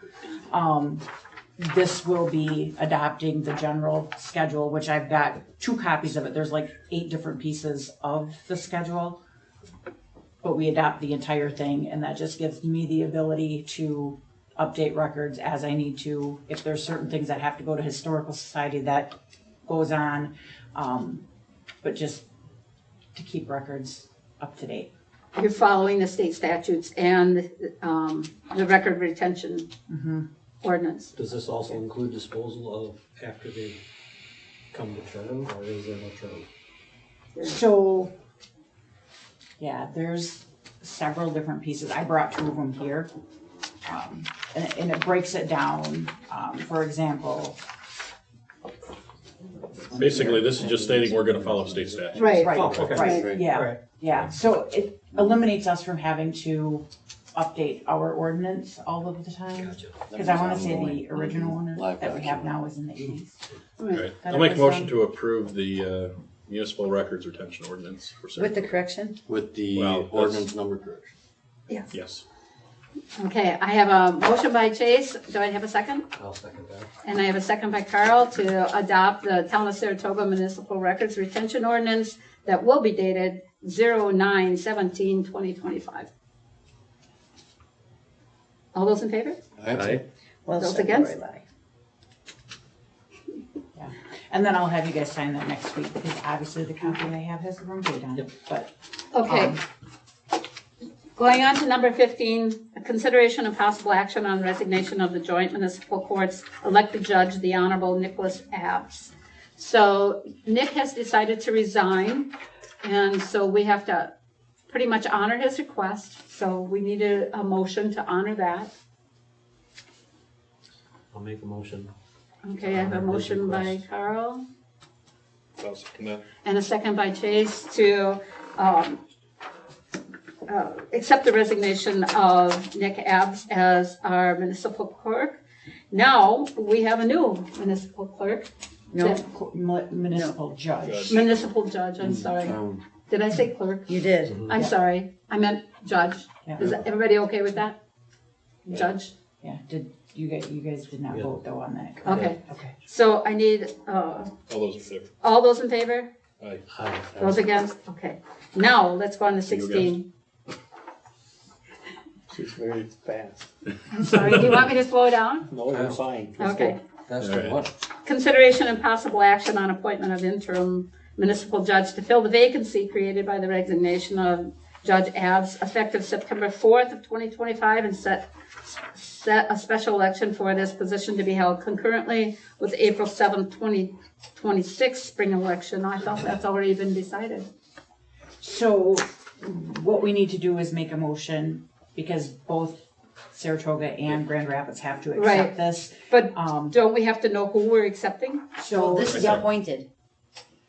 This will be adopting the general schedule, which I've got 2 copies of it. There's like 8 different pieces of the schedule. But we adopt the entire thing, and that just gives me the ability to update records as I need to. If there's certain things that have to go to Historical Society, that goes on. But just to keep records up to date. You're following the state statutes and the record retention ordinance. Does this also include disposal of after they come to term, or is there no term? So, yeah, there's several different pieces. I brought 2 of them here. And it breaks it down. For example, Basically, this is just stating we're gonna follow state statute. Right. right, Oh, okay. right, yeah, Right. yeah. So it eliminates us from having to update our ordinance all of the time. Gotcha. Because I want to say the original one Live that we action. have now is in the 80s. Right. That I'll make a was, motion to approve the municipal records retention ordinance for With Saratoga. the correction? With the Well, that's- ordinance number correction. Yes. Okay, I have a motion by Chase. Do I have a second? I'll second that. And I have a second by Carl to adopt the Town of Saratoga Municipal Records Retention Ordinance that will be dated 09/17/2025. All those in favor? Aye. Well, Those said, against? Lorelei. And then I'll have you guys sign that next week because obviously the copy I have has the wrong date on it. But Okay. Going on to number 15, a consideration of possible action on resignation of the Joint Municipal Court's elected judge, the Honorable Nicholas Abs. So Nick has decided to resign, and so we have to pretty much honor his request. So we need a motion to honor that. I'll make a motion. Okay, I have a Honor his motion by request. Carl I'll second that. and a second by Chase to accept the resignation of Nick Abs as our municipal clerk. Now, we have a new municipal clerk, No, municipal judge. municipal judge, I'm sorry. Um, Did I say clerk? you did. I'm sorry, I meant judge. Yeah. Is everybody okay with that? Judge? Yeah, did you guys did not Yeah. vote though on that? correct? Okay, Okay. so I need, All those in favor? all those in favor? Aye. Aye. Those against? Okay. Now, let's go on to 16. She's very fast. I'm sorry, do you want me to slow down? No, you're fine. Okay. That's All the right. one. Consideration and possible action on appointment of interim municipal judge to fill the vacancy created by the resignation of Judge Abs effective September 4th of 2025 and set a special election for this position to be held concurrently with April 7th, 2026 spring election. I thought that's already been decided. So what we need to do is make a motion because both Saratoga and Grand Rapids have to Right. accept this. But Um, don't we have to know who we're accepting? Well, so, this is Right. appointed.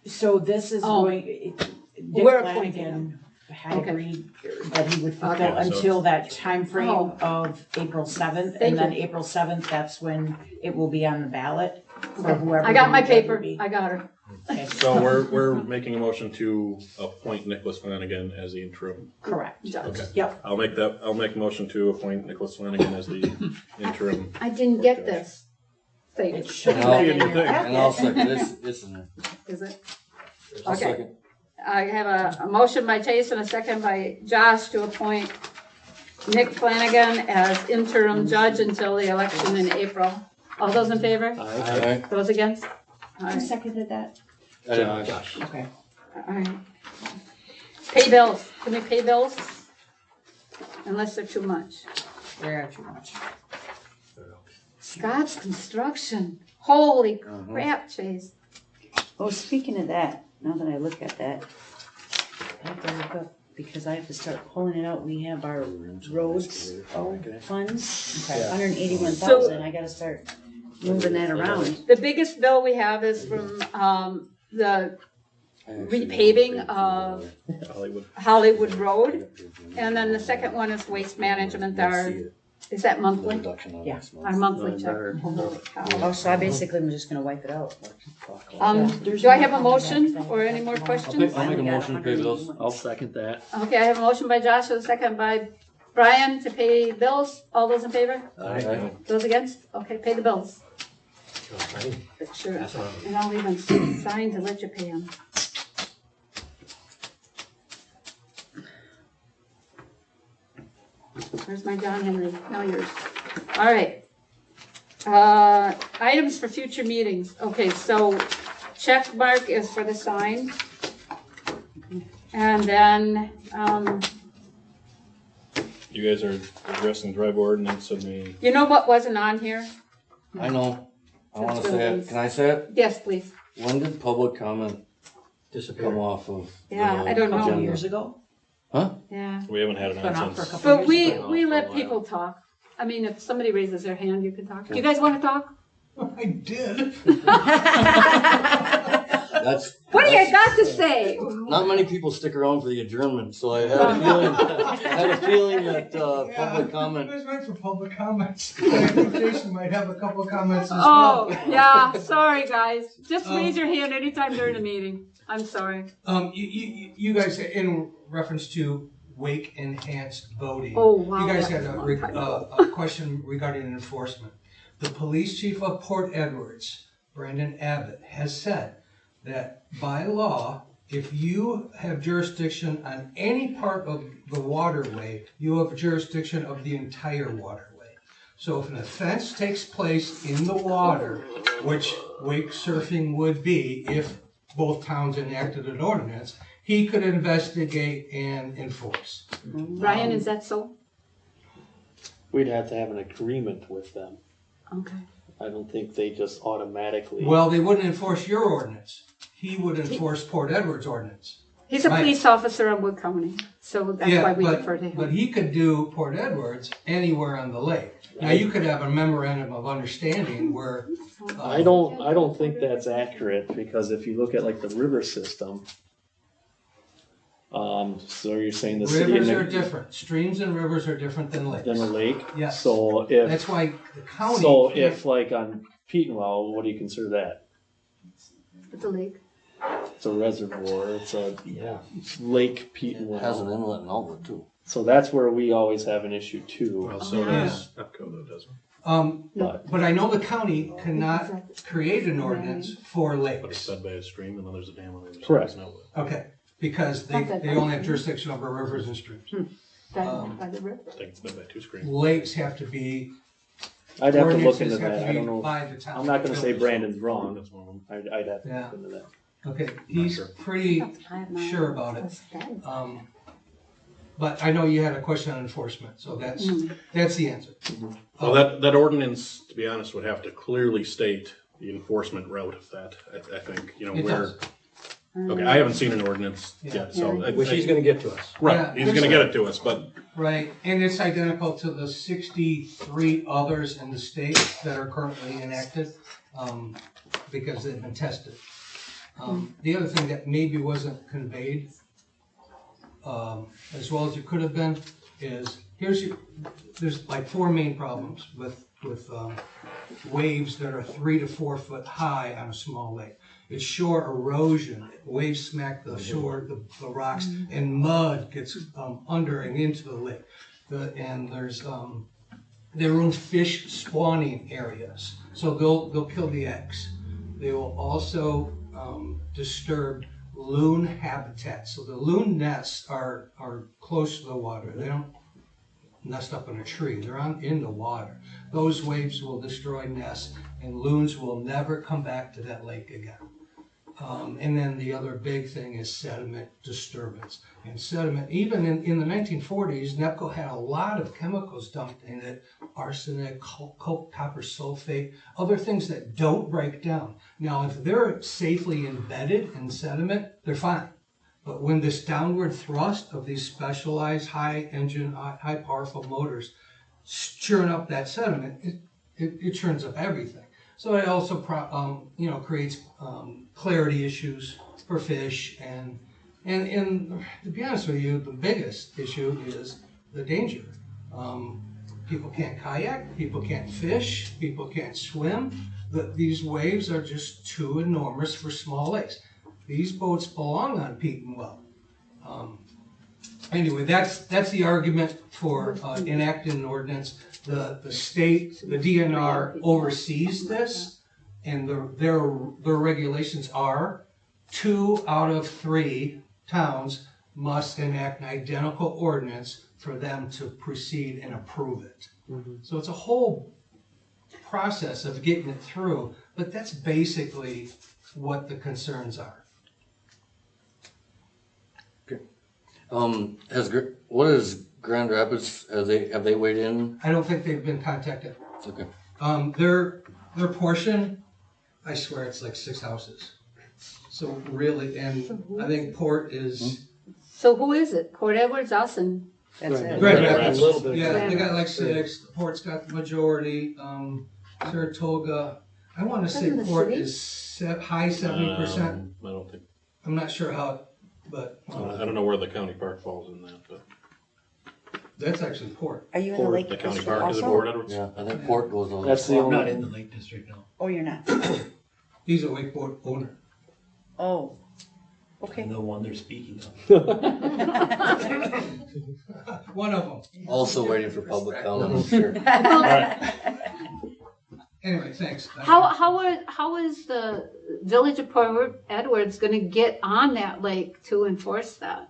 so this is Oh. going, Dick We're appointing Flanagan had Okay. agreed that he would fulfill Okay. until that timeframe Oh. of April 7th. Thank And then you. April 7th, that's when it will be on the ballot for whoever. I got the my new judge will paper. be. I got her. Okay, So we're making a motion to appoint Nicholas Flanagan as the interim. correct. Judge. Okay. Yep. I'll make a motion to appoint Nicholas Flanagan as the interim. I didn't get this thing. It should And I'll- be in your And I'll packet. second this in there. Is it? I'll Okay. second. I have a motion by Chase and a second by Josh to appoint Nick Flanagan as interim judge until the election in April. All those in favor? Aye. Alright. Those against? All Who right. seconded that? Josh. Okay. All right. Pay bills. Can we pay bills? Unless they're too much. They're too much. Scott's Construction. Holy crap, Chase. Oh, speaking of that, now that I look at that, I have to look up, because I have to start pulling it out. We have our roads funds, Okay. 181,000. I gotta start moving that around. The biggest bill we have is from the repaving of Hollywood. Hollywood Road. And then the second one is waste management, is that monthly? Yeah. Our monthly No, check. better. Holy cow. Oh, so I basically am just gonna wipe it out. Do I have a motion or any more questions? I'll make a motion to pay bills. I'll second that. Okay, I have a motion by Josh, and a second by Brian to pay bills. All those in favor? Aye. Those against? Okay, pay the bills. Okay. Sure. That's all. And I'll even sign to let you pay them. Where's my John Henry? Now yours. All right. Items for future meetings. Okay, so check mark is for the sign. And then, You guys are addressing drive ordinance and the, you know what wasn't on here? I know. I wanna That's say really- it. Can I say it? Yes, please. When did public comment Disappear. come off of? Yeah, the I don't know. agenda? Years ago. Huh? Yeah. we haven't had it Been on off for a since. couple But years ago. we let people talk. I mean, if somebody raises their hand, you can talk. Do you guys want to talk? I did. That's. What do you got to say? Not many people stick around for the adjournment, so I had a feeling, that, public comment. You guys went for public comments. I think Jason might have a couple of comments as Oh, well. yeah, sorry, guys. Just raise your hand anytime during the meeting. I'm sorry. You guys, in reference to wake enhanced boating. Oh, wow, You guys that had was a long time a question regarding enforcement. The police chief of Port Edwards, Brandon Abbott, has said that by law, if you have jurisdiction on any part of the waterway, you have jurisdiction of the entire waterway. So if an offense takes place in the water, which wake surfing would be if both towns enacted an ordinance, he could investigate and enforce. Brian, is that so? We'd have to have an agreement with them. Okay. I don't think they just automatically. Well, they wouldn't enforce your ordinance. He would enforce Port Edwards' ordinance. He's a Right. police officer in Wood County, so that's why we defer to But him. he could do Port Edwards anywhere on the lake. Now, you could have a memorandum of understanding where. I don't think that's accurate, because if you look at like the river system, so you're saying the city Rivers and are the, different. Streams and rivers are different than lakes. than a lake. Yes. So if That's why the county. so can't- if like on Petenwell, what do you consider that? It's a lake. It's a reservoir. It's a Yeah. Lake It has an Petenwell. inlet and outlet too. So that's where we always have an issue too. Well, so does EPCO though, doesn't it? But I know the county cannot create an ordinance for But it's lakes. fed by a stream and then there's a dam on the other side. Correct. There's no outlet. Okay, because they only have jurisdiction over rivers and streams. By the river. I think it's fed by two streams. Lakes have to be, I'd have to look into ordinances have that. to I be don't know. by the town. I'm not gonna say Brandon's wrong. That's one of them. I'd have to Yeah. look into that. Okay, he's sure. pretty sure about it. But I know you had a question on enforcement, so that's the answer. Well, that ordinance, to be honest, would have to clearly state the enforcement route of that, I think, you know, It where. does. Okay, I haven't seen an ordinance Yeah. yet, so. Which he's gonna get to us. Right, Yeah. he's gonna get it to us, but Right, and it's identical to the 63 others in the state that are currently enacted, because they've been tested. The other thing that maybe wasn't conveyed, as well as it could have been, is there's like four main problems with waves that are 3 to 4 foot high on a small lake. It's shore erosion. Waves smack the shore, the rocks, and mud gets under and into the lake. And they ruin fish spawning areas, so they'll kill the eggs. They will also disturb loon habitats. So the loon nests are close to the water. They don't nest up in a tree. They're in the water. Those waves will destroy nests, and loons will never come back to that lake again. And then the other big thing is sediment disturbance. And sediment, even in the 1940s, NEPCO had a lot of chemicals dumped in it, arsenic, copper sulfate, other things that don't break down. Now, if they're safely embedded in sediment, they're fine. But when this downward thrust of these specialized high powerful motors churn up that sediment, it churns up everything. So it also creates clarity issues for fish, and to be honest with you, the biggest issue is the danger. People can't kayak, people can't fish, people can't swim. These waves are just too enormous for small lakes. These boats belong on Petenwell. Anyway, that's the argument for enacting an ordinance. The state, the DNR oversees this, and their regulations are 2 out of 3 towns must enact an identical ordinance for them to proceed and approve it. So it's a whole process of getting it through, but that's basically what the concerns are. What is Grand Rapids, have they weighed in? I don't think they've been contacted. Okay. Their portion, I swear it's like 6 houses. So really, and I think Port is. So who is it? Port Edwards, us, and That's it. Grand Rapids. A little bit. Yeah, they got like 6, Port's got the majority, Saratoga, I wanna say Doesn't the Port city? is high 70%. I don't think, I'm not sure how, but I don't know where the county park falls in that, but. that's actually Port. Are you in the Lake The county District park is it also? Port Edwards? Yeah, I think Port goes on. That's the I'm not only, in the Lake District, no. Oh, you're not? He's a Wakeport owner. Oh, okay. I'm the one they're speaking of. One of them. Also waiting for public comment, I'm sure. Anyway, thanks. how is the Village of Port Edwards gonna get on that lake to enforce that?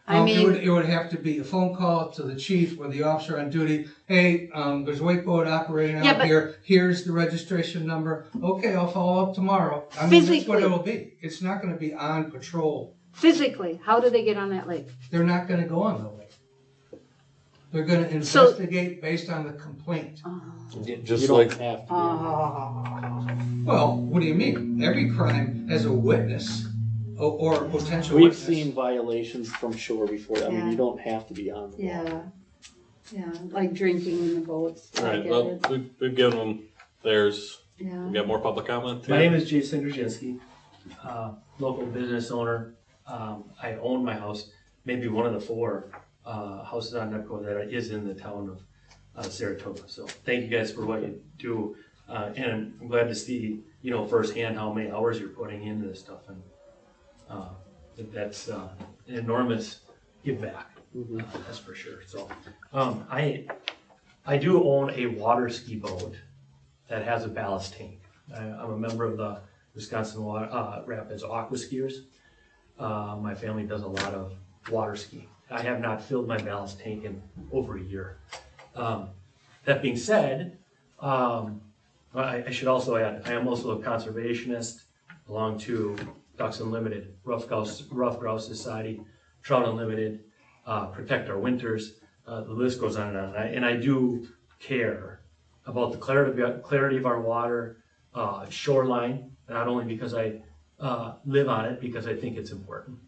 I mean, It would have to be a phone call to the chief or the officer on duty. Hey, there's a wakeboat operating Yeah, out but- here. Here's the registration number. Okay, I'll follow up tomorrow. I mean, that's what Physically. it'll be. It's not gonna be on patrol. physically, how do they get on that lake? They're not gonna go on the lake. They're gonna investigate based on the complaint. you Just don't like, have to. Well, what do you mean? Every crime has a witness or a potential We've witness. seen violations from shore before. I mean, you don't have to be on the water. Yeah, like drinking in the boats. I Alright, get well, it. we've given them theirs. Yeah. We got more public comment? My name is Jason Drzezinski, local business owner. I own my house, maybe one of the 4 houses on Nepco that is in the town of Saratoga. So thank you guys for what you do. And I'm glad to see, firsthand how many hours you're putting into this stuff. And that's an enormous give back, that's for sure. So I do own a water ski boat that has a ballast tank. I'm a member of the Wisconsin Rapids Aqua Skiers. My family does a lot of water skiing. I have not filled my ballast tank in over a year. That being said, I should also add, I am also a conservationist, belong to Ducks Unlimited, Rough Grouse Society, Trout Unlimited, Protect Our Winters, the list goes on and on. And I do care about the clarity of our water, shoreline, not only because I live on it, because I think it's important.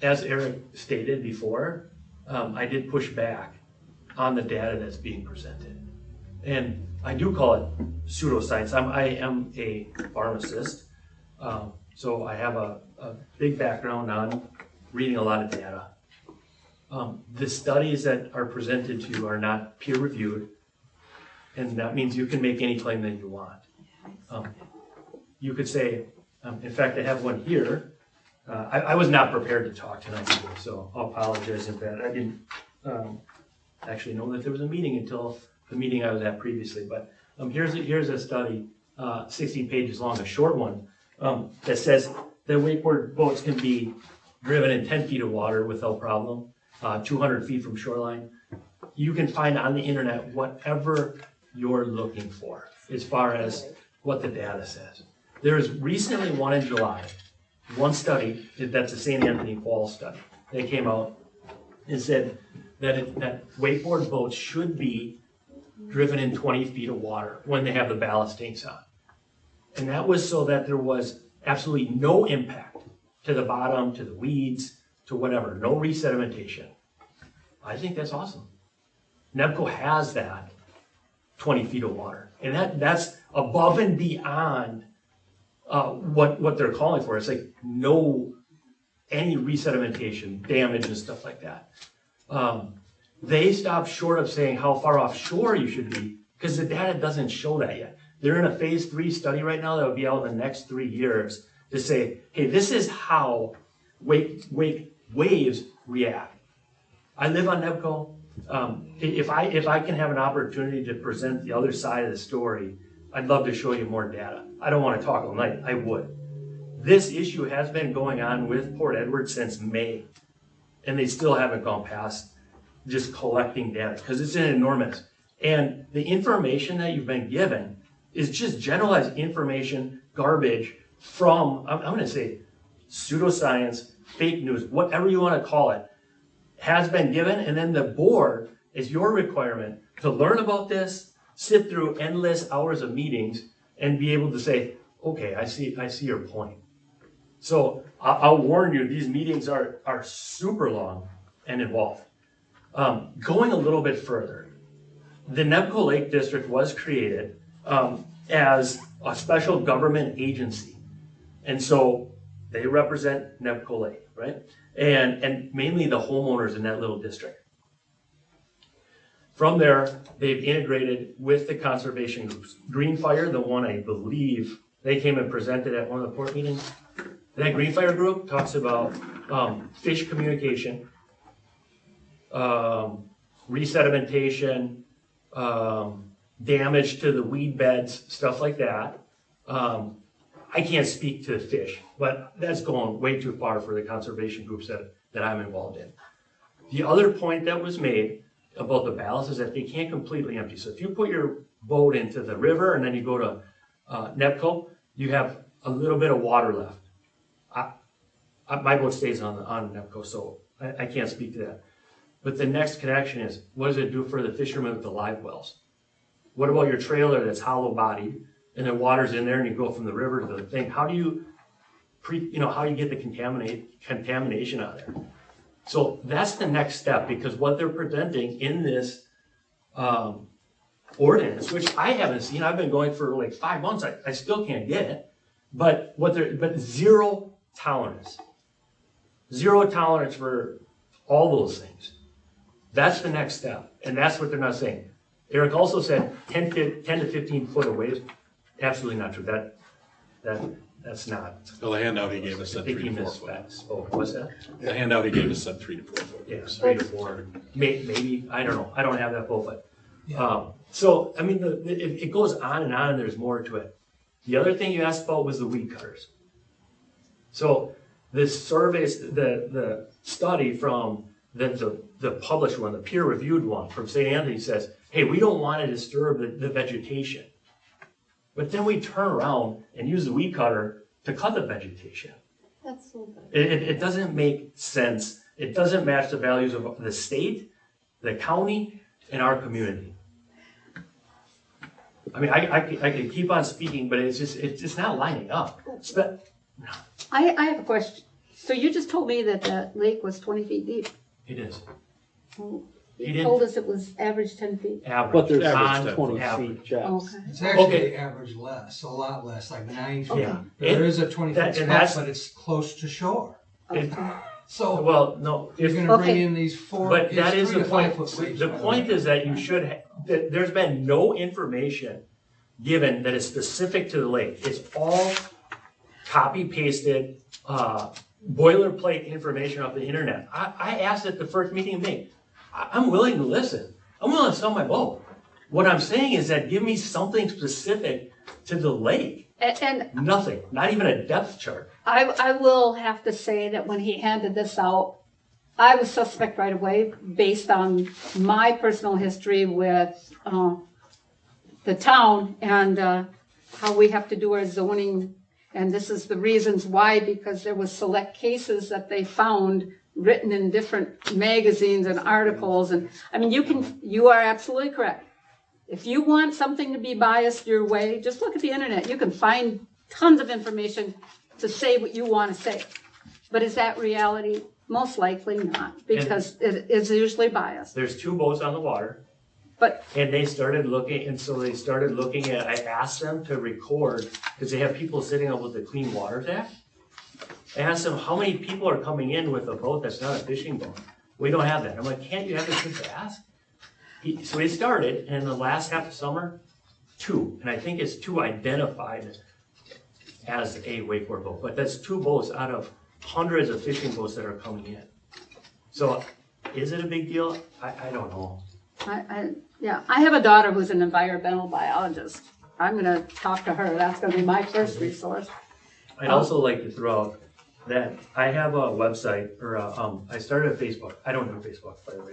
As Eric stated before, I did push back on the data that's being presented. And I do call it pseudoscience. I am a pharmacist, so I have a big background on reading a lot of data. The studies that are presented to you are not peer-reviewed, and that means you can make any claim that you want. You could say, in fact, I have one here. I was not prepared to talk tonight, so I'll apologize if that. I didn't actually know that there was a meeting until the meeting I was at previously. But here's a study, 16 pages long, a short one, that says that wakeboard boats can be driven in 10 feet of water without problem, 200 feet from shoreline. You can find on the internet whatever you're looking for as far as what the data says. There's recently one in July, one study, that's a St. Anthony Falls study. They came out and said that wakeboard boats should be driven in 20 feet of water when they have the ballast tanks on. And that was so that there was absolutely no impact to the bottom, to the weeds, to whatever, no resedimentation. I think that's awesome. Nepco has that 20 feet of water. And that's above and beyond what they're calling for. It's like any resedimentation, damage and stuff like that. They stopped short of saying how far offshore you should be because the data doesn't show that yet. They're in a phase 3 study right now that will be out in the next 3 years to say, hey, this is how wake waves react. I live on Nepco. If I can have an opportunity to present the other side of the story, I'd love to show you more data. I don't want to talk all night. I would. this issue has been going on with Port Edward since May, and they still haven't gone past just collecting data, because it's enormous. And the information that you've been given is just generalized information, garbage from, I'm gonna say, pseudoscience, fake news, whatever you wanna call it, has been given, and then the board is your requirement to learn about this, sit through endless hours of meetings, and be able to say, okay, I see your point. So I'll warn you, these meetings are super long and involved. Going a little bit further, the Nebco Lake District was created as a special government agency. And so they represent Nebco Lake, right? And mainly the homeowners in that little district. From there, they've integrated with the conservation groups. Green Fire, the one I believe they came and presented at one of the port meetings. That Green Fire group talks about fish communication, resedimentation, damage to the weed beds, stuff like that. I can't speak to the fish, but that's going way too far for the conservation groups that I'm involved in. The other point that was made about the ballast is that they can't completely empty. So if you put your boat into the river and then you go to Nebco, you have a little bit of water left. My boat stays on Nebco, so I can't speak to that. But the next connection is, what does it do for the fishermen with the live wells? What about your trailer that's hollow bodied and the water's in there and you go from the river to the thing? How do you how do you get the contamination out of there? So that's the next step, because what they're presenting in this ordinance, which I haven't seen, I've been going for like 5 months, I still can't get it. But zero tolerance. Zero tolerance for all those things. That's the next step, and that's what they're not saying. Eric also said 10 to 15 foot away. Absolutely not true. That's not. Well, the handout he gave us said 3 to 4 foot. Oh, what's that? The handout he gave us said 3 to 4 foot. Yes, 3 to 4. Maybe, I don't know. I don't have that boat, but so I mean, it goes on, and there's more to it. The other thing you asked about was the weed cutters. So this surveys, the study from the published one, the peer-reviewed one from St. Anthony says, hey, we don't want to disturb the vegetation. But then we turn around and use the weed cutter to cut the vegetation. That's so good. It doesn't make sense. It doesn't match the values of the state, the county, and our community. I mean, I could keep on speaking, but it's just not lining up. I have a question. So you just told me that the lake was 20 feet deep. It is. Well, He you didn't- told us it was average 10 feet. Average. But there's on 20 average. feet, Jeff. Okay. It's actually Okay. average less, a lot less, like 9 feet. Okay. There is a 20 That- foot and spot, that's- but it's close to shore. It- So Well, no, you're if, gonna bring Okay. in these four, but it's that is 3 the to 5 point. foot waves. The point is that you should, that there's been no information given that is specific to the lake. It's all copy pasted, boilerplate information off the internet. I asked at the first meeting in May, I'm willing to listen. I'm willing to sell my boat. What I'm saying is that give me something specific to the lake. And Nothing, not even a depth chart. I will have to say that when he handed this out, I was suspect right away based on my personal history with the town and how we have to do our zoning. And this is the reasons why, because there was select cases that they found written in different magazines and articles. And I mean, you are absolutely correct. If you want something to be biased your way, just look at the internet. You can find tons of information to say what you want to say. But is that reality? Most likely not, because it is usually biased. There's 2 boats on the water. But And they started looking, and so they started looking at, I asked them to record, because they have people sitting up with the Clean Water Act. I asked them, how many people are coming in with a boat that's not a fishing boat? We don't have that. I'm like, can't you have this thing to ask? So they started, and in the last half of summer, 2. And I think it's 2 identified as a wakeboard boat. But that's 2 boats out of hundreds of fishing boats that are coming in. So is it a big deal? I don't know. I have a daughter who's an environmental biologist. I'm gonna talk to her. That's gonna be my first resource. I'd also like to throw out that I have a website, or I started a Facebook. I don't do Facebook, by the way.